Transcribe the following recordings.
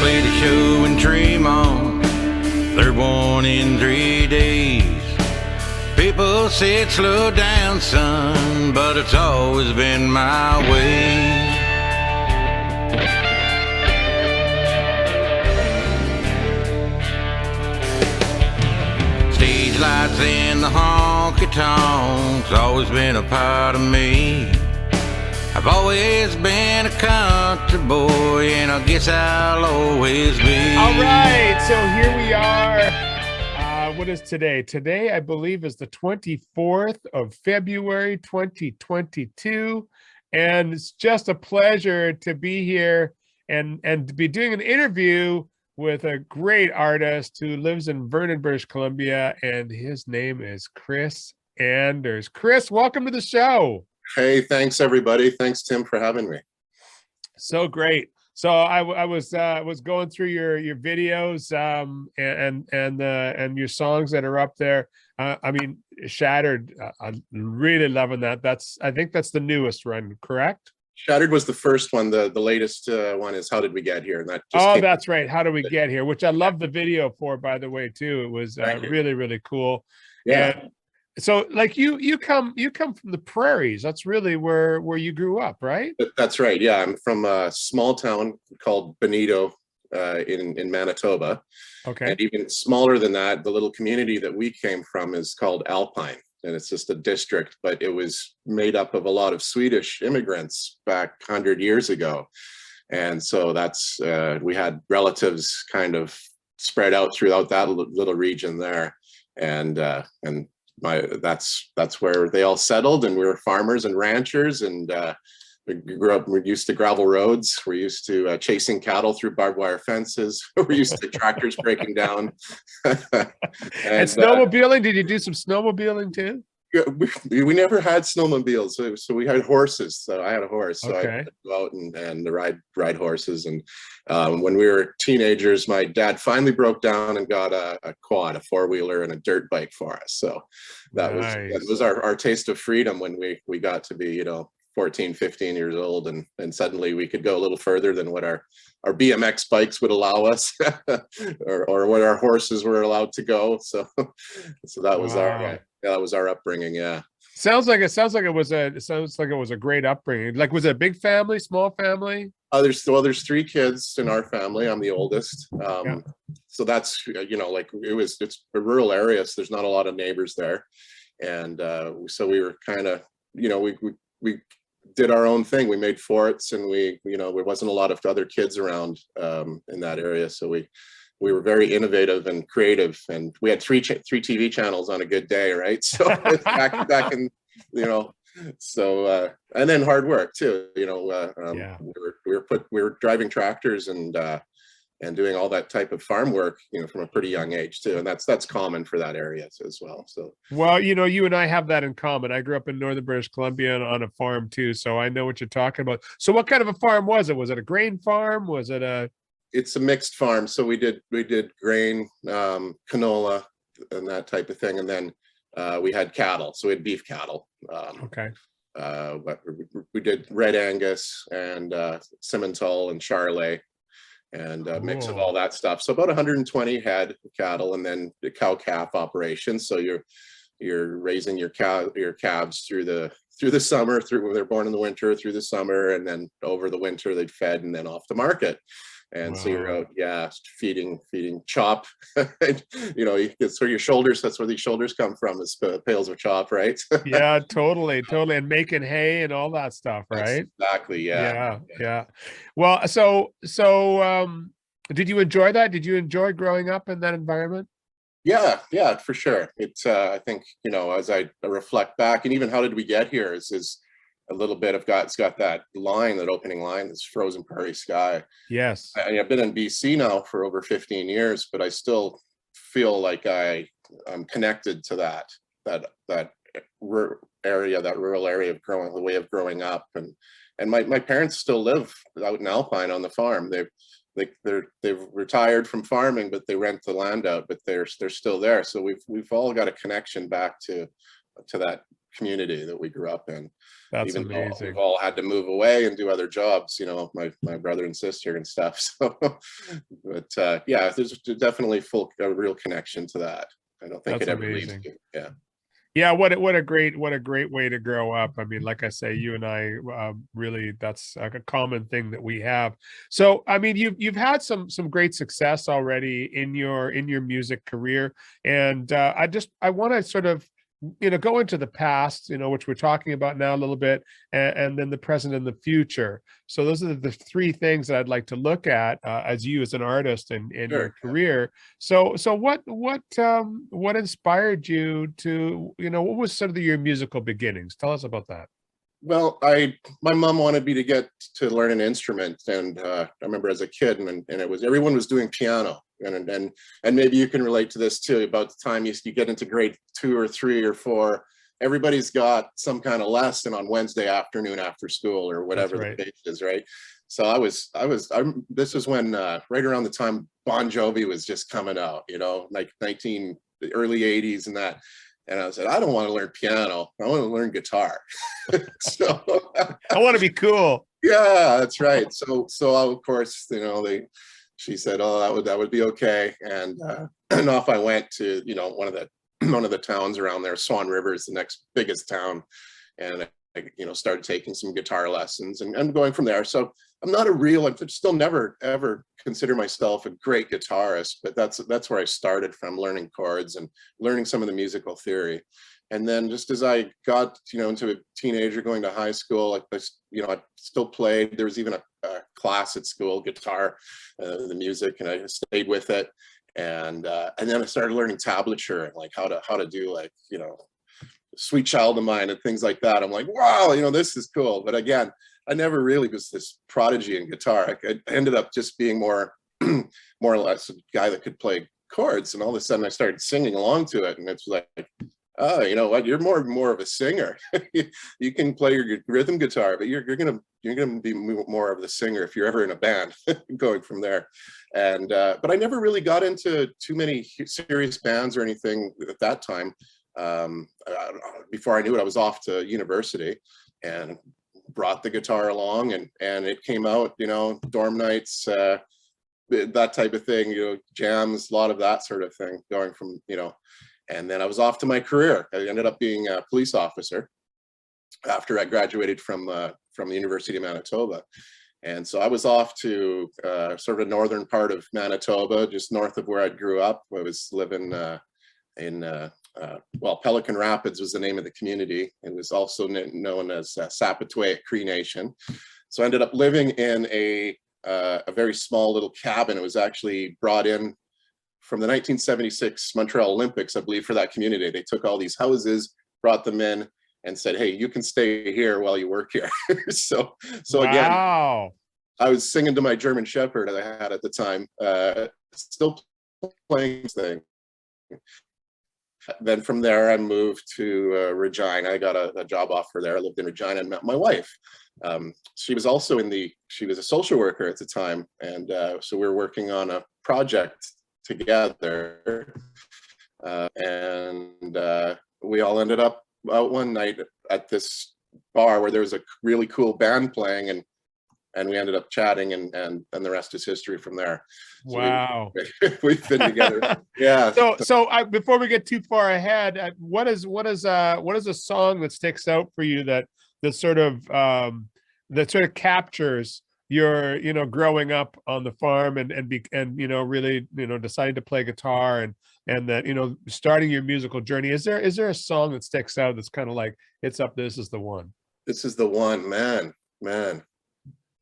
played a show in Tremont, third one in 3 days. People said slow down, son, but it's always been my way. Stage lights in the honky-tonks always been a part of me. I've always been a country boy, and I guess I'll always be. All right, so here we are. What is today? Today, I believe, is the 24th of February, 2022. And it's just a pleasure to be here and to be doing an interview with a great artist who lives in Vernon, British Columbia, and his name is Kris Anders. Kris, welcome to the show. Hey, thanks everybody. Thanks, Tim, for having me. So great. So I was going through your videos and your songs that are up there. I mean, Shattered. I'm really loving that. I think that's the newest one, correct? Shattered was the first one. The latest one is How Did We Get Here? And that just that's right. How Did We Get Here? Which I love the video for, by the way, too. It was really, really cool. Yeah. And so, like you come from the prairies. That's really where you grew up, right? That's right. Yeah, I'm from a small town called Bonito in Manitoba. Okay. And even smaller than that, the little community that we came from is called Alpine, and it's just a district, but it was made up of a lot of Swedish immigrants back 100 years ago. And so that's we had relatives kind of spread out throughout that little region there, and that's where they all settled, and we were farmers and ranchers, and we're used to gravel roads. We're used to chasing cattle through barbed wire fences. We're used to tractors breaking down. and snowmobiling. Did you do some snowmobiling too? We never had snowmobiles, so we had horses. So I had a horse, so okay. I go out and ride horses. And when we were teenagers, my dad finally broke down and got a quad, a four-wheeler, and a dirt bike for us. So that was our taste of freedom when we got to be 14, 15 years old, and suddenly we could go a little further than what our BMX bikes would allow us, or what our horses were allowed to go. So that was that was our upbringing. Yeah. Sounds like it was a great upbringing. Like, was it a big family, small family? There's three kids in our family. I'm the oldest. So that's it's a rural area, so there's not a lot of neighbors there, and so we were kind of we did our own thing. We made forts, and there wasn't a lot of other kids around in that area, so we were very innovative and creative, and we had three TV channels on a good day, right? So back in so and then hard work too. We were driving tractors and doing all that type of farm work, from a pretty young age too, and that's common for that area as well. So well, you and I have that in common. I grew up in northern British Columbia on a farm too, so I know what you're talking about. So what kind of a farm was it? Was it a grain farm? Was it a? It's a mixed farm. So we did grain, canola, and that type of thing, and then we had cattle. So we had beef cattle. Okay. We did Red Angus and Simmental and Charolais, and a mix of all that stuff. So about 120 head of cattle, and then the cow calf operation. So you're raising your calves through the summer, they're born in the winter, through the summer, and then over the winter they'd fed and then off the market. And so you're out, feeding chop. It's where your shoulders. That's where these shoulders come from. Is pails of chop, right? Yeah, totally, and making hay and all that stuff, right? Exactly. Yeah. Well, so did you enjoy that? Did you enjoy growing up in that environment? Yeah, for sure. It's I think as I reflect back, and even How Did We Get Here is a little bit of it's got that opening line, this frozen prairie sky. Yes. I've been in BC now for over 15 years, but I still feel like I'm connected to that area, that rural area of the way of growing up. And my parents still live out in Alpine on the farm. They've retired from farming, but they rent the land out, but they're still there. So we've all got a connection back to that community that we grew up in. That's Even though amazing. we've all had to move away and do other jobs, my brother and sister and stuff. So, but yeah, there's definitely a real connection to that. I don't think That's it ever leaves amazing. you. Yeah. Yeah, what a great way to grow up. I mean, like I say, you and I really, that's like a common thing that we have. So, I mean, you've had some great success already in your music career, and I want to sort of go into the past, which we're talking about now a little bit, and then the present and the future. So those are the three things that I'd like to look at as you as an artist and in Sure. your career. So what inspired you to, what was sort of your musical beginnings? Tell us about that. Well, my mom wanted me to get to learn an instrument, and I remember as a kid, and everyone was doing piano, and maybe you can relate to this too. About the time you get into grade 2 or 3 or 4, everybody's got some kind of lesson on Wednesday afternoon after school or whatever That's right. the case is, right? So this was when right around the time Bon Jovi was just coming out, like the early 80s and that. And I said, I don't want to learn piano. I want to learn guitar. So I want to be cool. Yeah, that's right. So of course, she said, oh, that would be okay. And off I went to, one of the towns around there. Swan River is the next biggest town. And I started taking some guitar lessons and going from there. So I've still never ever consider myself a great guitarist, but that's where I started from, learning chords and learning some of the musical theory. And then just as I got, into a teenager going to high school, I still played. There was even a class at school, guitar, the music, and I stayed with it. And then I started learning tablature and like how to do Sweet Child of Mine and things like that. I'm like, wow, this is cool. But again, I never really was this prodigy in guitar. I ended up just being more or less a guy that could play chords. And all of a sudden I started singing along to it. And it's like, oh, you know what? You're more of a singer. You can play your rhythm guitar, but you're gonna be more of the singer if you're ever in a band. Going from there, and but I never really got into too many serious bands or anything at that time. Before I knew it, I was off to university and brought the guitar along, and it came out. Dorm nights, that type of thing. Jams, a lot of that sort of thing. Going from And then I was off to my career. I ended up being a police officer after I graduated from the University of Manitoba. And so I was off to sort of a northern part of Manitoba, just north of where I grew up. I was living in Pelican Rapids was the name of the community. It was also known as Sapatway Cree Nation. So I ended up living in a very small little cabin. It was actually brought in from the 1976 Montreal Olympics, I believe, for that community. They took all these houses, brought them in, and said, "Hey, you can stay here while you work here." so again, wow. I was singing to my German Shepherd that I had at the time, still playing this thing. Then from there, I moved to Regina. I got a job offer there. I lived in Regina and met my wife. She was also she was a social worker at the time, and so we were working on a project together, and we all ended up out one night at this bar where there was a really cool band playing, and we ended up chatting, and the rest is history from there. So wow. we've been together. Yeah. So before we get too far ahead, what is a song that sticks out for you that sort of captures your growing up on the farm and really deciding to play guitar and that starting your musical journey? Is there a song that sticks out that's kind of like, it's up, this is the one? This is the one, man.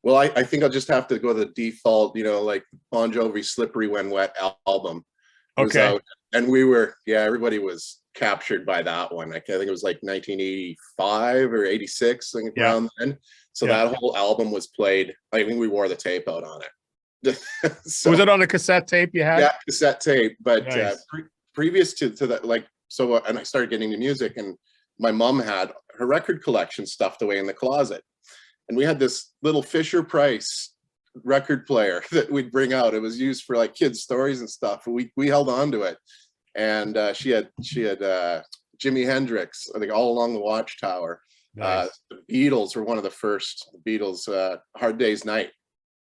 Well, I think I'll just have to go to the default, like Bon Jovi Slippery When Wet album. Okay. Out, and we were, everybody was captured by that one. I think it was like 1985 or 86, around then. So that whole album was played. I think we wore the tape out on it. So, was it on a cassette tape you had? Yeah, cassette tape. But nice. Previous to that, and I started getting into music, and my mom had her record collection stuffed away in the closet. And we had this little Fisher Price record player that we'd bring out. It was used for like kids' stories and stuff. We held on to it, and she had Jimi Hendrix, I think All Along the Watchtower. Nice. The Beatles were one of the first. The Beatles, Hard Day's Night.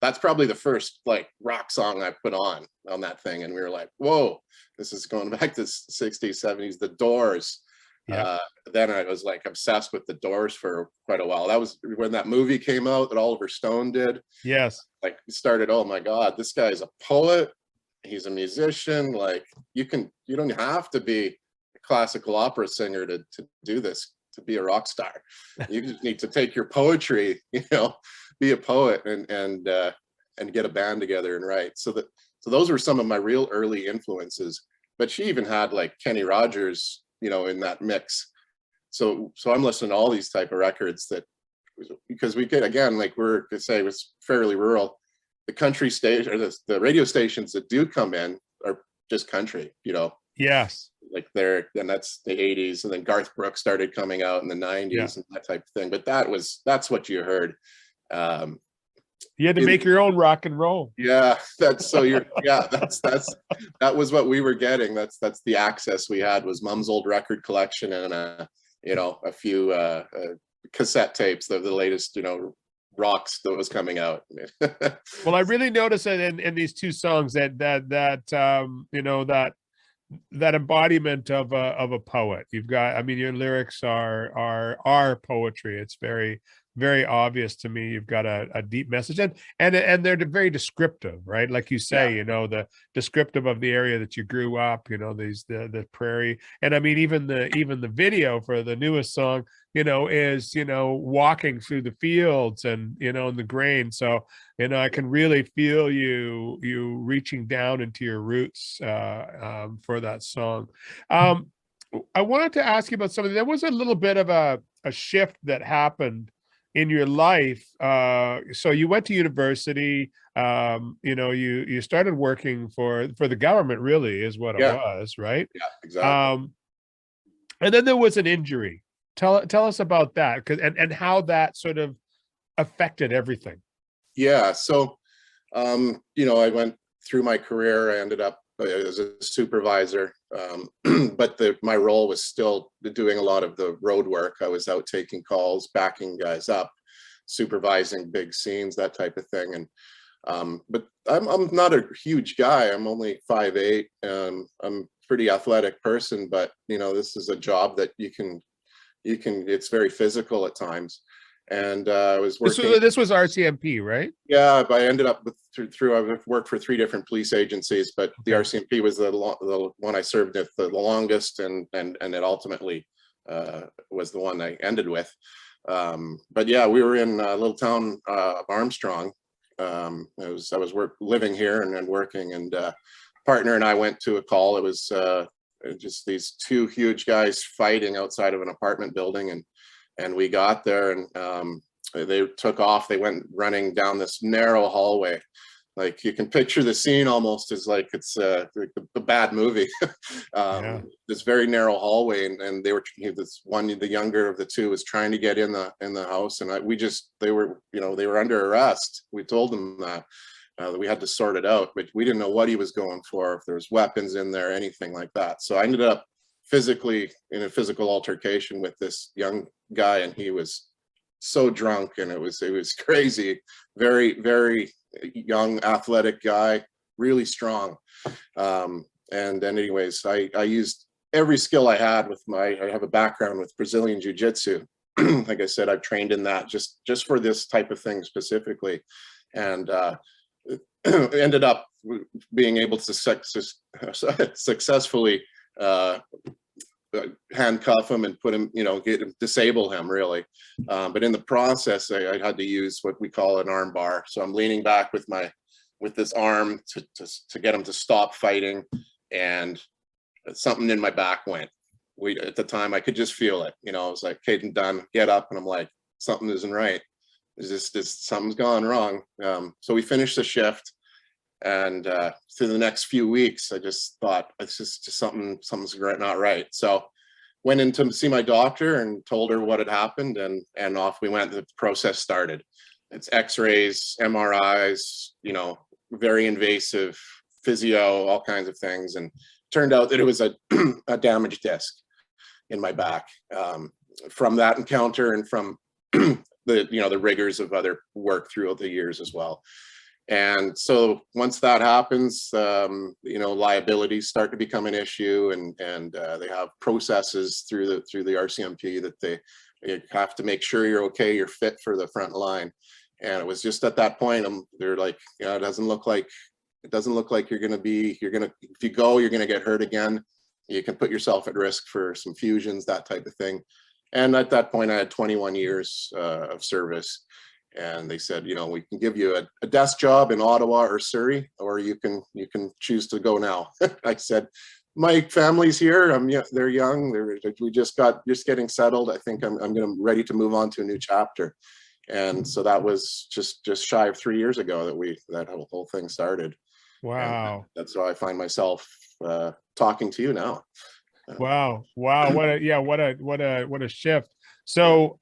That's probably the first like rock song I put on that thing, and we were like, whoa, this is going back to the 60s, 70s. The Doors. Yeah. Then I was like obsessed with the Doors for quite a while. That was when that movie came out that Oliver Stone did. Yes. Like started, oh my God, this guy's a poet. He's a musician. Like you don't have to be a classical opera singer to do this, to be a rock star. You just need to take your poetry, be a poet and get a band together and write. So those were some of my real early influences. But she even had like Kenny Rogers, in that mix. So I'm listening to all these type of records because we get, again, like we're to say, it was fairly rural. The country station or the radio stations that do come in are just country, Yes. like and that's the 80s, and then Garth Brooks started coming out in the 90s and that type of thing. But that's what you heard. You had to make your own rock and roll. Yeah, that was what we were getting. That's the access we had, was Mom's old record collection and a few cassette tapes of the latest rocks that was coming out. Well, I really noticed that in these two songs that embodiment of a poet. You've got, I mean, your lyrics are poetry. It's very, very obvious to me. You've got a deep message, and they're very descriptive, right? Like you say, the descriptive of the area that you grew up, the prairie. And I mean, even the video for the newest song, is, walking through the fields and, in the grain. So, I can really feel you reaching down into your roots for that song. I wanted to ask you about something. There was a little bit of a shift that happened in your life. So you went to university, you started working for the government, really is what it was, right? Yeah, exactly. And then there was an injury. Tell us about that, and how that sort of affected everything. Yeah. So, I went through my career. I ended up as a supervisor, but my role was still doing a lot of the road work. I was out taking calls, backing guys up, supervising big scenes, that type of thing. And but I'm not a huge guy. I'm only 5'8". I'm a pretty athletic person, but this is a job that you can. It's very physical at times. And I was working. This was RCMP, right? Yeah, but I ended up I've worked for 3 different police agencies, but the RCMP was the one I served with the longest, and it ultimately was the one I ended with. But yeah, we were in a little town of Armstrong. I was living here and working, and partner and I went to a call. It was just these 2 huge guys fighting outside of an apartment building, and we got there, and they took off. They went running down this narrow hallway. Like, you can picture the scene almost as like it's the bad movie. This very narrow hallway, and they were, the younger of the 2 was trying to get in the house, and they were under arrest. We told them that we had to sort it out, but we didn't know what he was going for, if there was weapons in there, anything like that. So I ended up in a physical altercation with this young guy, and he was so drunk, and it was crazy. Very, very young, athletic guy, really strong. And then anyways, I used every skill I had I have a background with Brazilian Jiu-Jitsu. Like I said, I've trained in that just for this type of thing specifically. And ended up being able to successfully handcuff him and put him, disable him, really. But in the process, I had to use what we call an arm bar. So I'm leaning back with this arm to get him to stop fighting, and something in my back went. At the time, I could just feel it. I was like, okay, I'm done. Get up, and I'm like, something isn't right. Something's gone wrong. So we finished the shift, and through the next few weeks, I just thought, it's just something's not right. So went in to see my doctor and told her what had happened, and off we went. The process started. It's X-rays, MRIs, very invasive physio, all kinds of things, and turned out that it was a damaged disc. in my back from that encounter and from the rigors of other work throughout the years as well. And so once that happens, liabilities start to become an issue, and they have processes through the RCMP that you have to make sure you're okay, you're fit for the front line. And it was just at that point, they're like, it doesn't look like you're gonna, if you go, you're gonna get hurt again. You can put yourself at risk for some fusions, that type of thing. And at that point, I had 21 years of service. And they said, we can give you a desk job in Ottawa or Surrey, or you can choose to go now. I said, my family's here. They're young. We just getting settled. I think I'm ready to move on to a new chapter. And so that was just shy of 3 years ago that whole thing started. Wow. And that's how I find myself talking to you now. Wow. What a shift. So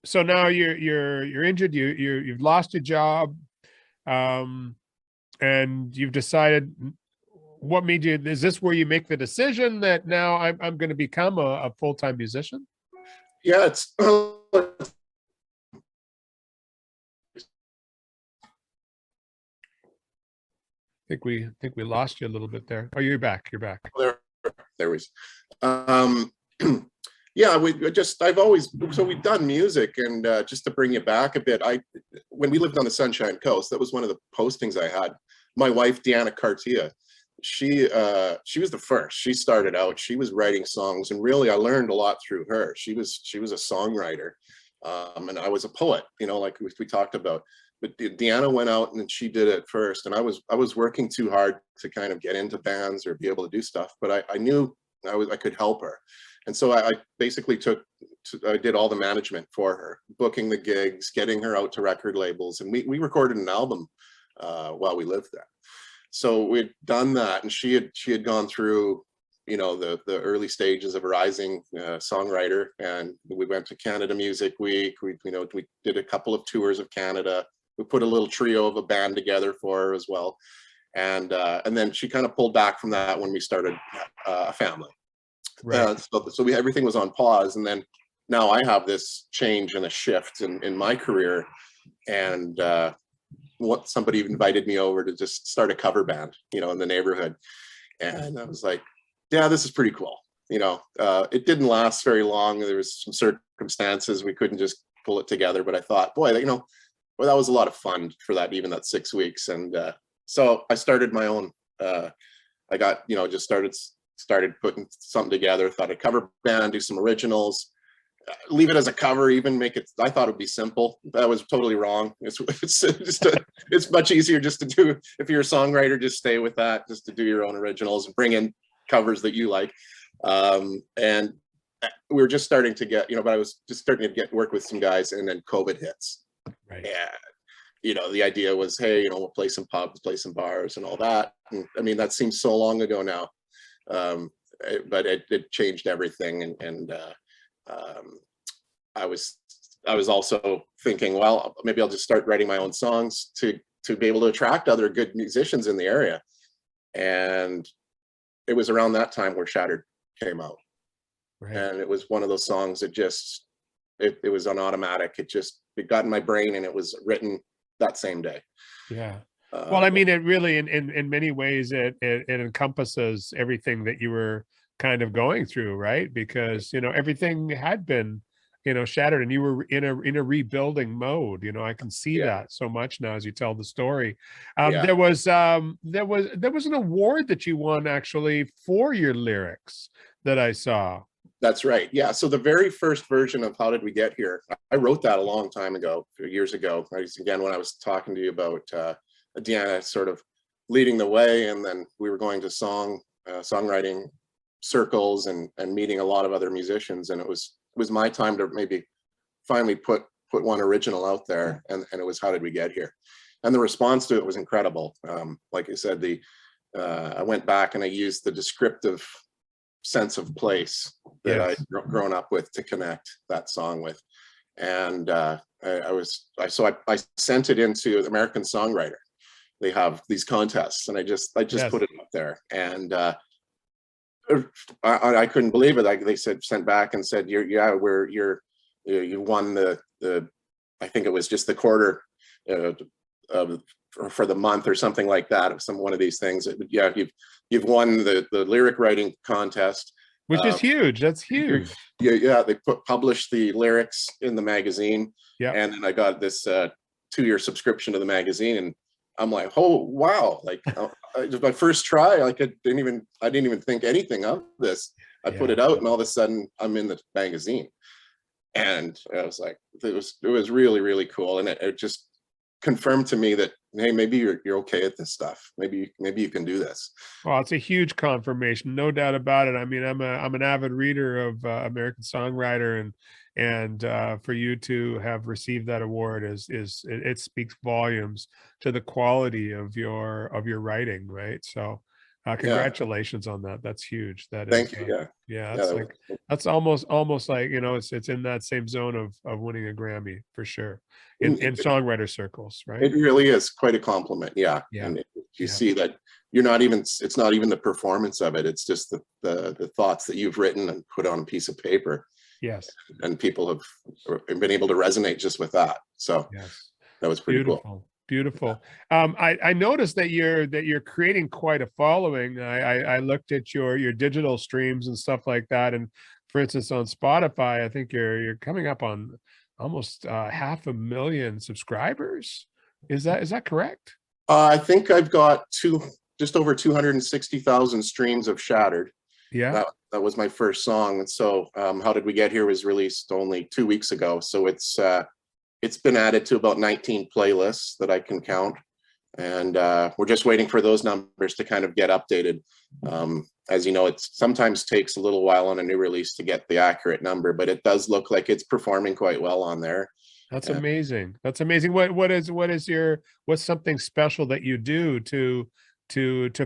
so now you're injured, you've lost your job, and you've decided. What made you, is this where you make the decision that now I'm going to become a full-time musician? Yeah, I think we lost you a little bit there. Oh, you're back. There was. Yeah, we've done music, and just to bring you back a bit, when we lived on the Sunshine Coast, that was one of the postings I had. My wife, Deanna Cartia, she was the first. She started out, she was writing songs, and really I learned a lot through her. She was a songwriter, and I was a poet, like we talked about. But Deanna went out and she did it first, and I was working too hard to kind of get into bands or be able to do stuff, but I knew I could help her. And so I basically I did all the management for her, booking the gigs, getting her out to record labels, and we recorded an album while we lived there. So we'd done that, and she had gone through, the early stages of a rising songwriter, and we went to Canada Music Week. We did a couple of tours of Canada. We put a little trio of a band together for her as well, and then she kind of pulled back from that when we started a family. Right. So everything was on pause, and then now I have this change and a shift in my career, and somebody invited me over to just start a cover band, in the neighborhood, and I was like, yeah, this is pretty cool. It didn't last very long. There was some circumstances we couldn't just pull it together, but I thought, boy, that was a lot of fun for that 6 weeks, and so I started my own. I got just started putting something together, thought I'd cover band, do some originals, leave it as a cover, even make it, I thought it would be simple. That was totally wrong. It's much easier just to do, if you're a songwriter, just stay with that, just to do your own originals and bring in covers that you like. And we were just starting to get, but I was just starting to work with some guys, and then COVID hits. Right. And, the idea was, hey, we'll play some pubs, play some bars and all that. And, that seems so long ago now. But it changed everything, and I was also thinking, well, maybe I'll just start writing my own songs to be able to attract other good musicians in the area. And it was around that time where Shattered came out. Right. And it was one of those songs that just it was on automatic. It got in my brain, and it was written that same day. Yeah. Well, it really, in many ways, it encompasses everything that you were kind of going through, right? Because everything had been, shattered, and you were in a rebuilding mode. I can see that so much now as you tell the story. There was an award that you won actually for your lyrics that I saw. That's right. Yeah. So the very first version of How Did We Get Here, I wrote that a long time ago, years ago. Again, when I was talking to you about Deanna sort of leading the way, and then we were going to songwriting circles and meeting a lot of other musicians, and it was my time to maybe finally put one original out there, and it was How Did We Get Here, and the response to it was incredible. Like I said, I went back and I used the descriptive sense of place that I'd grown up with to connect that song with, and I sent it into American Songwriter. They have these contests, and I just put it up there, and I couldn't believe it. Like they said, sent back and said, you won the I think it was just the quarter of for the month or something like that, of one of these things. Yeah, you've won the lyric writing contest, which is huge. That's huge. Yeah, they published the lyrics in the magazine. Yeah. And then I got this 2-year subscription to the magazine, and I'm like, oh wow, like my first try, like I didn't even think anything of this. I put it out, and all of a sudden I'm in the magazine. And I was like, it was really, really cool. And it just confirmed to me that, hey, maybe you're okay at this stuff. Maybe you can do this. Well, it's a huge confirmation, no doubt about it. I mean, I'm an avid reader of American Songwriter, and for you to have received that award it speaks volumes to the quality of your writing, right? So congratulations on that. That's huge. Thank you. That's almost like, you know, it's in that same zone of winning a Grammy for sure in songwriter circles, right? It really is quite a compliment. Yeah. And you see that it's not even the performance of it. It's just the thoughts that you've written and put on a piece of paper. Yes. And people have been able to resonate just with that. So that was pretty cool. Beautiful. I noticed that you're creating quite a following. I looked at your digital streams and stuff like that. And for instance, on Spotify, I think you're coming up on almost 500,000 subscribers. Is that correct? I think I've got just over 260,000 streams of Shattered. Yeah. That was my first song. And so How Did We Get Here was released only 2 weeks ago. So it's been added to about 19 playlists that I can count. And we're just waiting for those numbers to kind of get updated. As you know, it sometimes takes a little while on a new release to get the accurate number, but it does look like it's performing quite well on there. That's amazing. That's amazing. What's something special that you do to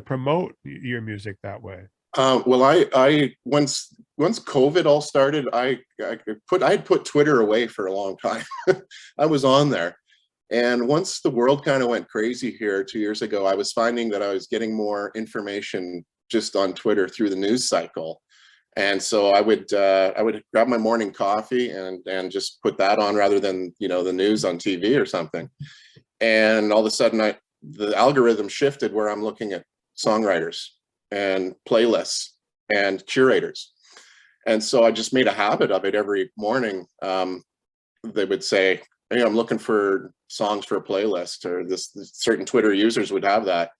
promote your music that way? Well, I once COVID all started, I had put Twitter away for a long time. I was on there, and once the world kind of went crazy here 2 years ago, I was finding that I was getting more information just on Twitter through the news cycle. And so I would grab my morning coffee and just put that on rather than, you know, the news on TV or something. And all of a sudden the algorithm shifted where I'm looking at songwriters and playlists and curators. And so I just made a habit of it every morning. They would say, hey, I'm looking for songs for a playlist, or this certain Twitter users would have that.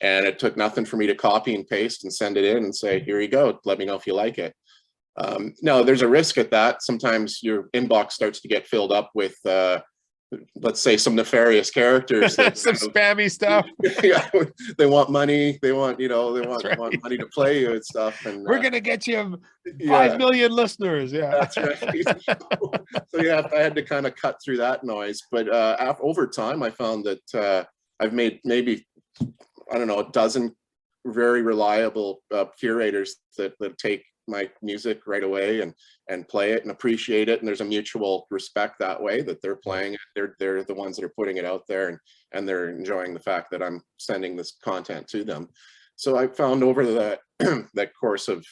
And it took nothing for me to copy and paste and send it in and say, here you go, let me know if you like it. No, there's a risk at that. Sometimes your inbox starts to get filled up with let's say some nefarious characters, some spammy stuff. Yeah, they want money. They want right. want money to play you and stuff. And we're gonna get you 5 million listeners. Yeah, that's right. So I had to kind of cut through that noise. But over time, I found that I've made maybe, I don't know, a dozen very reliable curators that take my music right away and play it and appreciate it, and there's a mutual respect that way, that they're playing it, they're the ones that are putting it out there, and they're enjoying the fact that I'm sending this content to them. So I found over that course of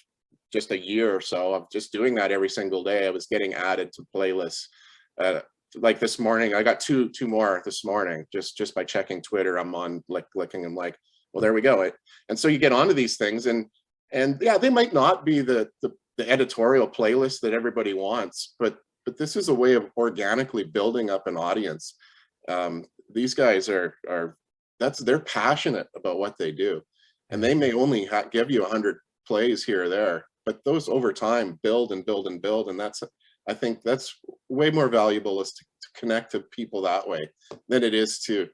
just a year or so of just doing that every single day, I was getting added to playlists. Like this morning, I got two more this morning just by checking Twitter. I'm on, like, clicking, I'm like, well, there we go. And so you get onto these things, and yeah, they might not be the editorial playlist that everybody wants, but this is a way of organically building up an audience. These guys they're passionate about what they do, and they may only give you 100 plays here or there, but those over time build and build and build, and I think that's way more valuable, is to connect to people that way than it is to,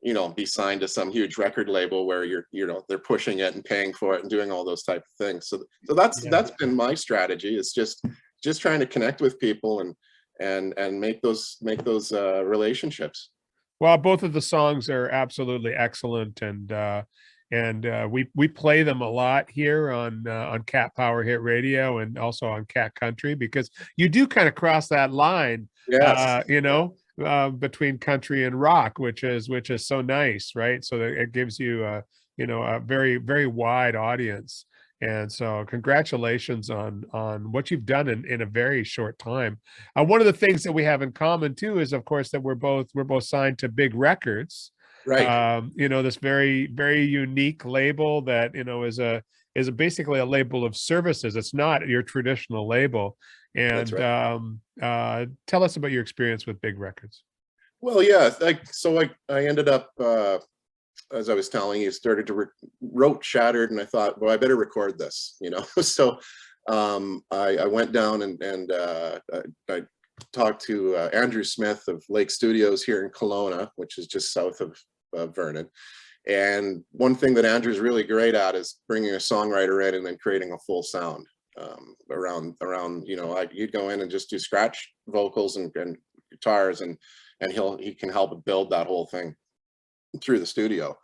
you know, be signed to some huge record label where they're pushing it and paying for it and doing all those type of things. So that's been my strategy, is just trying to connect with people and make those relationships. Well, both of the songs are absolutely excellent, and we play them a lot here on Cat Power Hit Radio and also on Cat Country, because you do kind of cross that line. Yes. Between country and rock, which is so nice, right? So that it gives you a very, very wide audience. And so congratulations on what you've done in a very short time. One of the things that we have in common too is, of course, that we're both signed to big records. Right. This very unique label that, is basically a label of services. It's not your traditional label. That's And right. tell us about your experience with big records. Well, yeah, I ended up, as I was telling you, started to wrote Shattered, and I thought, well, I better record this, So I went down and I talked to Andrew Smith of Lake Studios here in Kelowna, which is just south of Vernon. And one thing that Andrew's really great at is bringing a songwriter in and then creating a full sound around, you'd go in and just do scratch vocals and guitars, and he can help build that whole thing through the studio.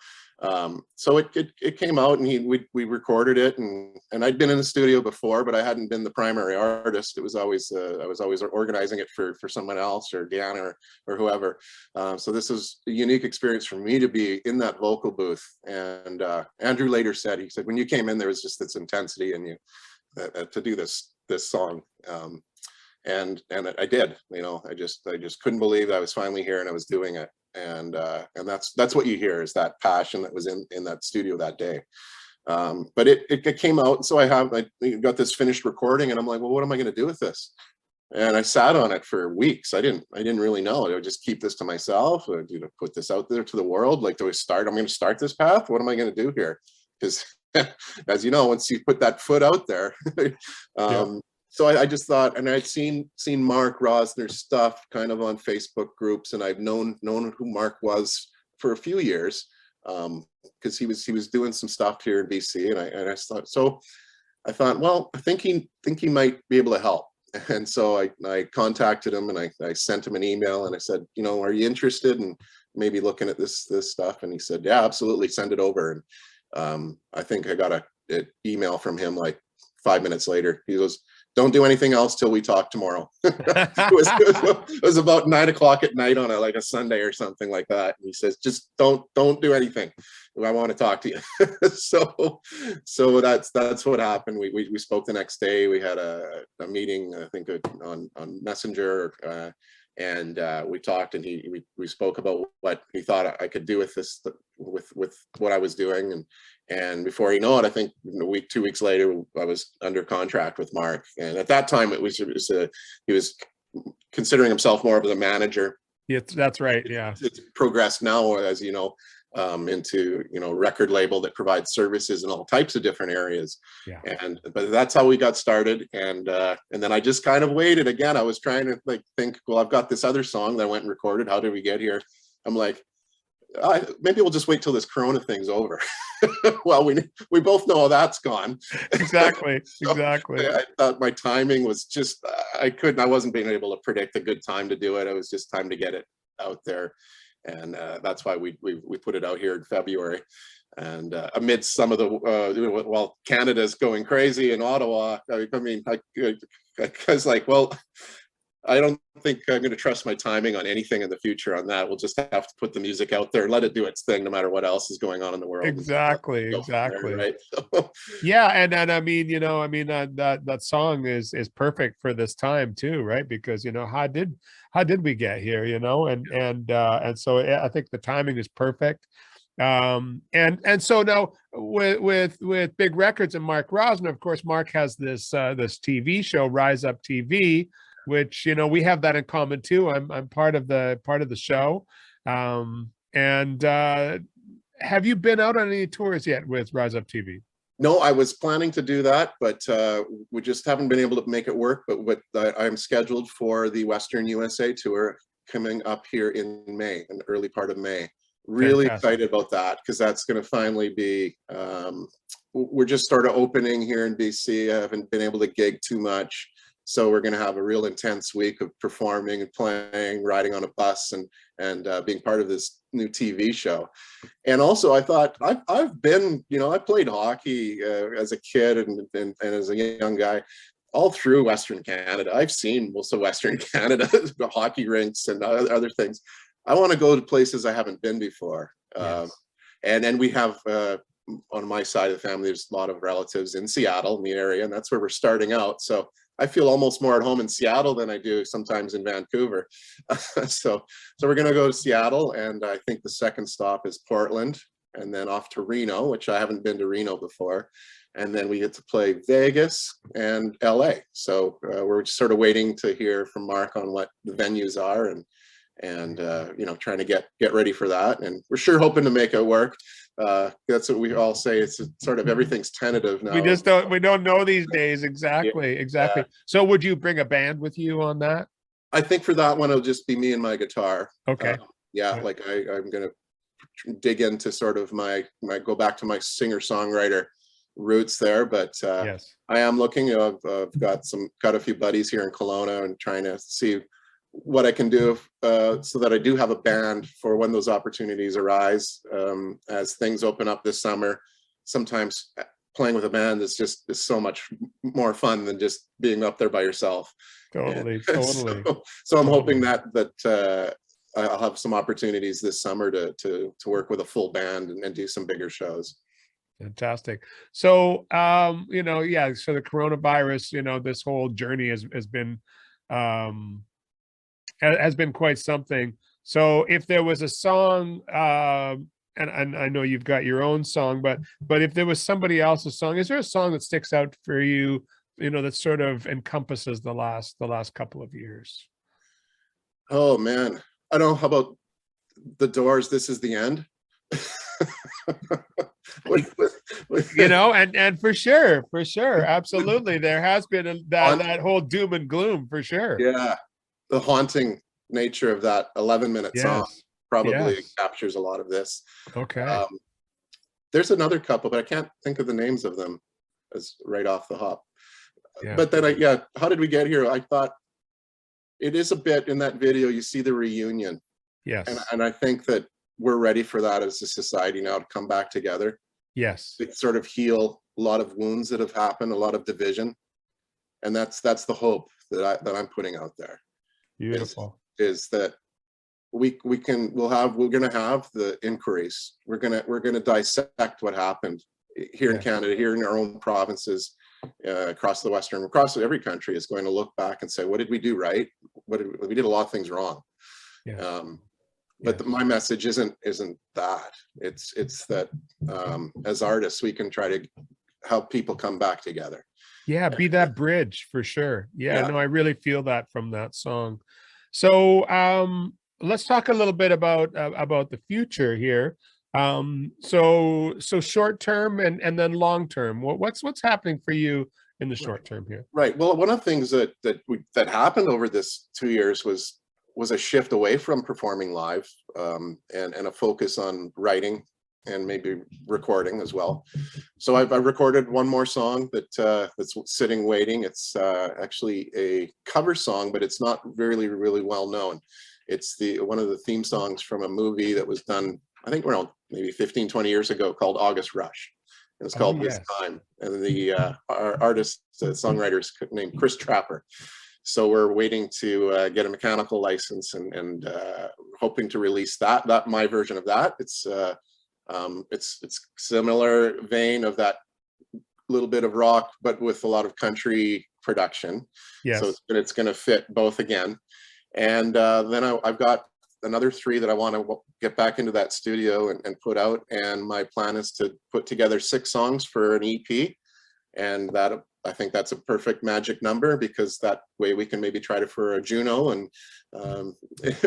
So it came out, and we recorded it, and I'd been in the studio before, but I hadn't been the primary artist. It was always I was always organizing it for someone else, or Deanna or whoever. So this is a unique experience for me to be in that vocal booth. And Andrew later said, he said, when you came in, there was just this intensity in you to do this song. And I did, I just couldn't believe I was finally here and I was doing it. And that's what you hear, is that passion that was in that studio that day. But it came out, and so I got this finished recording, and I'm like, well, what am I going to do with this? And I sat on it for weeks. I didn't really know. I would just keep this to myself, or put this out there to the world. Like, I'm going to start this path. What am I going to do here? Because as you know, once you put that foot out there, Yeah. so I just thought, and I'd seen Mark Rosner's stuff kind of on Facebook groups, and I've known who Mark was for a few years, because he was doing some stuff here in BC, and I thought, well, I think he might be able to help. And so I contacted him, and I sent him an email, and I said, are you interested in maybe looking at this stuff? And he said, yeah, absolutely, send it over. And I think I got an email from him like 5 minutes later. He goes, don't do anything else till we talk tomorrow. it was about 9 o'clock at night on a Sunday or something like that. And he says, just don't do anything. I want to talk to you. so that's what happened. We spoke the next day. We had a meeting, I think on Messenger, and we talked, and we spoke about what he thought I could do with this, with what I was doing, and before you know it, I think a week, 2 weeks later, I was under contract with Mark. And at that time, he was considering himself more of a manager. Yeah, that's right. Yeah, it's progressed now, as into record label that provides services in all types of different areas. Yeah. But that's how we got started, and then I just kind of waited. Again, I was trying to think, well, I've got this other song that I went and recorded. How did we get here? I'm like, maybe we'll just wait till this Corona thing's over. Well, we both know how that's gone. Exactly. So Exactly. I thought my timing was just, I wasn't being able to predict a good time to do it. It was just time to get it out there. And that's why we put it out here in February. And amidst some of the, while Canada's going crazy in Ottawa, I was like, well, I don't think I'm going to trust my timing on anything in the future on that. We'll just have to put the music out there and let it do its thing, no matter what else is going on in the world. Exactly. There, right? Yeah, and I mean, that song is perfect for this time too, right? Because how did we get here? And so I think the timing is perfect. And so now with Big Records and Mark Rosner, of course, Mark has this TV show, Rise Up TV, which we have that in common too. I'm part of the show. And have you been out on any tours yet with Rise Up TV? No, I was planning to do that, but we just haven't been able to make it work. But I'm scheduled for the Western USA tour coming up here in May, in the early part of May. Really excited about that, because that's going to finally be, we're just sort of opening here in BC. I haven't been able to gig too much. So we're going to have a real intense week of performing and playing, riding on a bus, and being part of this new TV show. And also, I thought I've been, I played hockey as a kid and as a young guy all through Western Canada. I've seen most of Western Canada, the hockey rinks and other things. I want to go to places I haven't been before. Yes. And then we have on my side of the family, there's a lot of relatives in Seattle, in the area, and that's where we're starting out. So I feel almost more at home in Seattle than I do sometimes in Vancouver. So we're going to go to Seattle, and I think the second stop is Portland, and then off to Reno, which I haven't been to Reno before. And then we get to play Vegas and LA. So we're sort of waiting to hear from Mark on what the venues are, and you know, trying to get ready for that. And we're sure hoping to make it work. That's what we all say. It's sort of everything's tentative now. We don't know these days. Exactly. Yeah. So would you bring a band with you on that? I think for that one, it'll just be me and my guitar. Okay. Yeah, like I'm going to dig into sort of my go back to my singer-songwriter roots there, but Yes. I am looking. I've got a few buddies here in Kelowna, and trying to see what I can do so that I do have a band for when those opportunities arise. As things open up this summer, sometimes playing with a band is so much more fun than just being up there by yourself. Totally. So I'm hoping that I'll have some opportunities this summer to work with a full band and do some bigger shows. Fantastic. So, you know, yeah, so the coronavirus, you know, this whole journey has been quite something. So if there was a song, and I know you've got your own song, but if there was somebody else's song, is there a song that sticks out for you, you know, that sort of encompasses the last couple of years? Oh man, I don't know. How about The Doors, This Is the End? You know, and for sure, absolutely, there has been that whole doom and gloom, for sure. Yeah, the haunting nature of that 11-minute song probably captures a lot of this. Okay. There's another couple, but I can't think of the names of them as right off the hop. Yeah. But then how did we get here? I thought it is a bit in that video, you see the reunion. Yes. And I think that we're ready for that as a society now, to come back together. Yes. To sort of heal a lot of wounds that have happened, a lot of division. And that's the hope that I'm putting out there. Beautiful. Is that we're gonna have the inquiries. We're gonna dissect what happened here in Canada, here in our own provinces, across every country is going to look back and say, what did we do right? We did a lot of things wrong. Yeah. But my message isn't that. It's that as artists, we can try to help people come back together. Yeah, be that bridge, for sure. Yeah, no, I really feel that from that song. So let's talk a little bit about the future here. So short term and then long term. What's happening for you in the short term here? Right. Well, one of the things that happened over this 2 years was a shift away from performing live, and a focus on writing and maybe recording as well. So I've recorded one more song that's sitting waiting. It's actually a cover song, but it's not really well known. It's one of the theme songs from a movie that was done, I think, around maybe 15-20 years ago, called August Rush. And it's called This Time. And the artist, songwriter is named Chris Trapper. So we're waiting to get a mechanical license and hoping to release that my version of that. It's similar vein of that little bit of rock, but with a lot of country production. Yes. So it's going to fit both again. And then I've got another 3 that I want to get back into that studio and put out. And my plan is to put together 6 songs for an EP. And that, I think that's a perfect magic number, because that way we can maybe try for a Juno and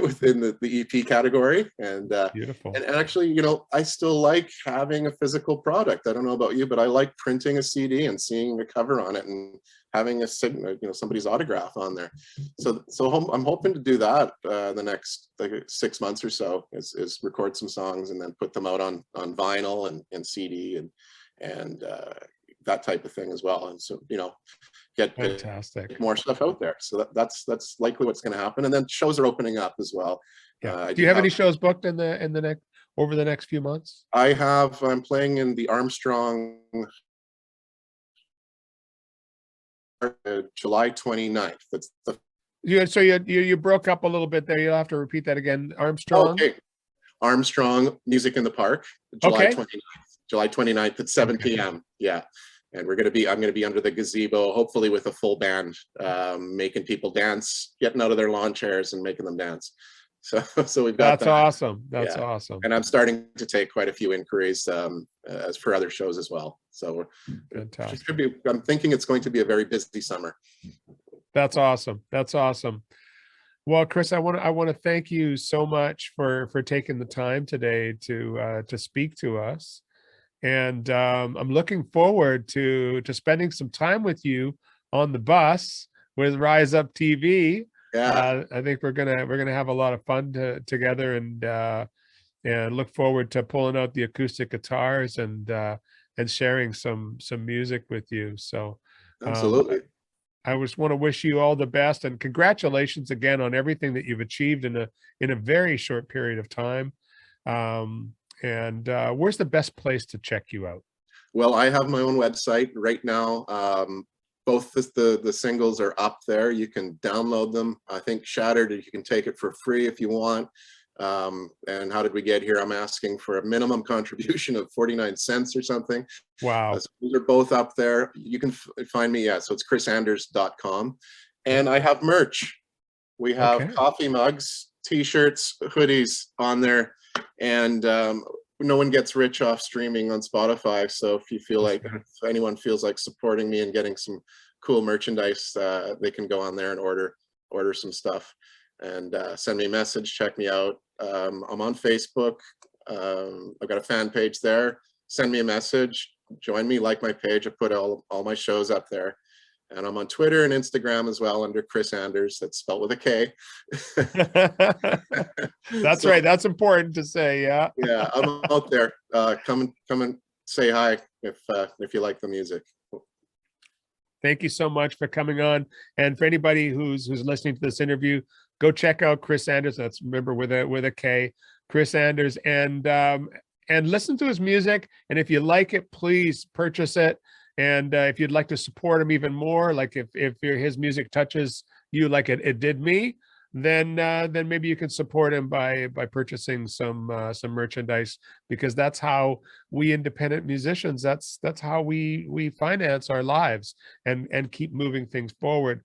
within the EP category. And beautiful. And actually, you know, I still like having a physical product. I don't know about you, but I like printing a CD and seeing the cover on it and having a signature, you know, somebody's autograph on there. So I'm hoping to do that the next 6 months or so, is record some songs and then put them out on vinyl and CD and that type of thing as well. And so, you know, get more stuff out there. So that's likely what's going to happen. And then shows are opening up as well. Yeah. Do you have any shows booked over the next few months? I'm playing in the Armstrong July 29th. That's So you broke up a little bit there. You'll have to repeat that again. Armstrong. Okay. Armstrong Music in the Park, July 29th. July 29th at 7 p.m. Yeah. And I'm going to be under the gazebo, hopefully with a full band, making people dance, getting out of their lawn chairs and making them dance. So we've got That's awesome. That's yeah. awesome. And I'm starting to take quite a few inquiries as for other shows as well. So fantastic. I'm thinking it's going to be a very busy summer. That's awesome. That's awesome. Well, Kris, I want to thank you so much for taking the time today to speak to us. And I'm looking forward to spending some time with you on the bus with Rise Up TV. Yeah, I think we're gonna have a lot of fun together, and look forward to pulling out the acoustic guitars and sharing some music with you. So absolutely. I just want to wish you all the best, and congratulations again on everything that you've achieved in a very short period of time. And where's the best place to check you out? Well, I have my own website right now. Both the singles are up there. You can download them. I think Shattered, you can take it for free if you want. And how did we get here? I'm asking for a minimum contribution of 49 cents or something. Wow. So those are both up there. You can find me. Yeah, so it's krisanders.com. And I have merch. We have coffee mugs, t-shirts, hoodies on there. And no one gets rich off streaming on Spotify. So if you feel like, if anyone feels like supporting me and getting some cool merchandise, they can go on there and order some stuff and send me a message, check me out. I'm on Facebook. I've got a fan page there. Send me a message, join me, like my page. I put all my shows up there. And I'm on Twitter and Instagram as well under Kris Anders. That's spelled with a K. That's right. That's important to say. Yeah. Yeah, I'm out there. Come and say hi if you like the music. Thank you so much for coming on. And for anybody who's listening to this interview, go check out Kris Anders. That's, remember, with a K, Kris Anders, and listen to his music. And if you like it, please purchase it. And if you'd like to support him even more, like if his music touches you like it did me, then maybe you can support him by purchasing some merchandise, because that's how we independent musicians, that's how we finance our lives and keep moving things forward.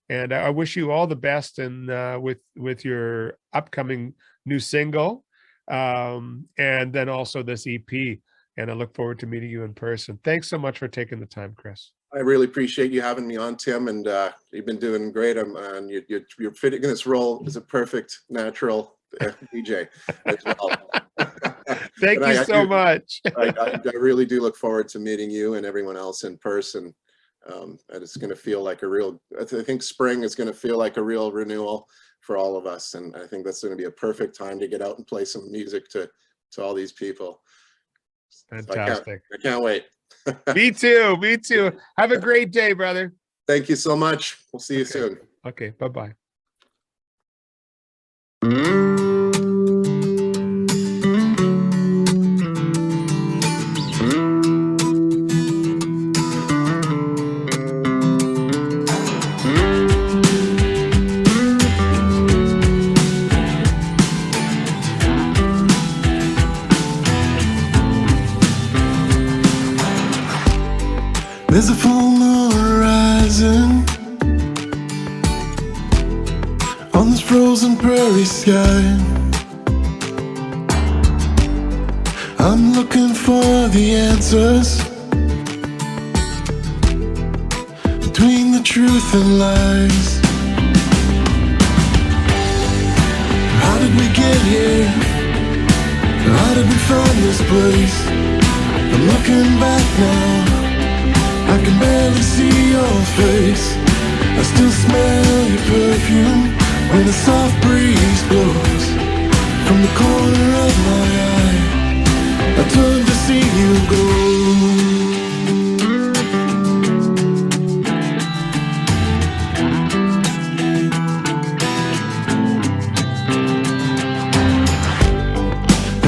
And I wish you all the best with your upcoming new single, and then also this EP. And I look forward to meeting you in person. Thanks so much for taking the time, Kris. I really appreciate you having me on, Tim, and you've been doing great. And you're fitting in this role as a perfect natural DJ as well. Thank you so much. I really do look forward to meeting you and everyone else in person. And it's going to feel like I think spring is going to feel like a real renewal for all of us. And I think that's going to be a perfect time to get out and play some music to all these people. Fantastic. I can't wait. Me too. Have a great day, brother. Thank you so much. We'll see you soon. Okay, bye-bye. There's a full horizon on this frozen prairie sky. I'm looking for the answers between the truth and lies. How did we get here? How did we find this place? I'm looking back now, I can barely see your face. I still smell your perfume when a soft breeze blows from the corner of my eye. I turn to see you go.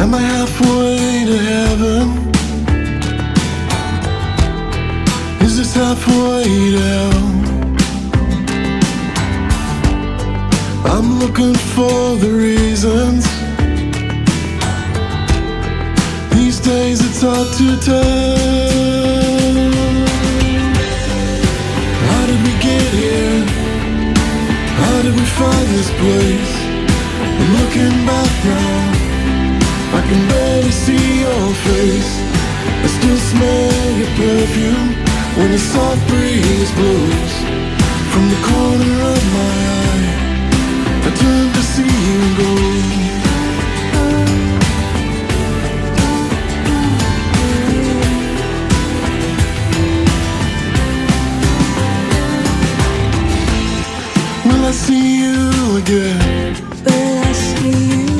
Am I halfway to heaven? Is this halfway down? I'm looking for the reasons. These days it's it's hard to tell. How did we get here? How did we find this place? I'm looking back now, I can barely see your face. I still smell your perfume when the soft breeze blows from the corner of my eye. I turn to see you go. Will I see you again? Will I see you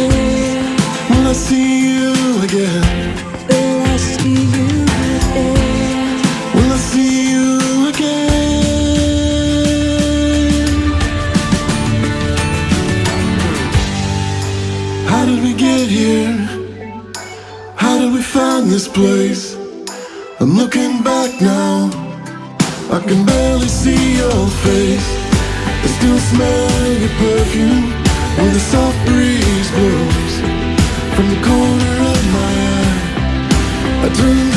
again? Will I see you again? Will I see you again? Will I see you again? How did we get here? How did we find this place? I'm looking back now, I can barely see your face. I still smell your perfume when the soft breeze blows from the corner of my eye. I turn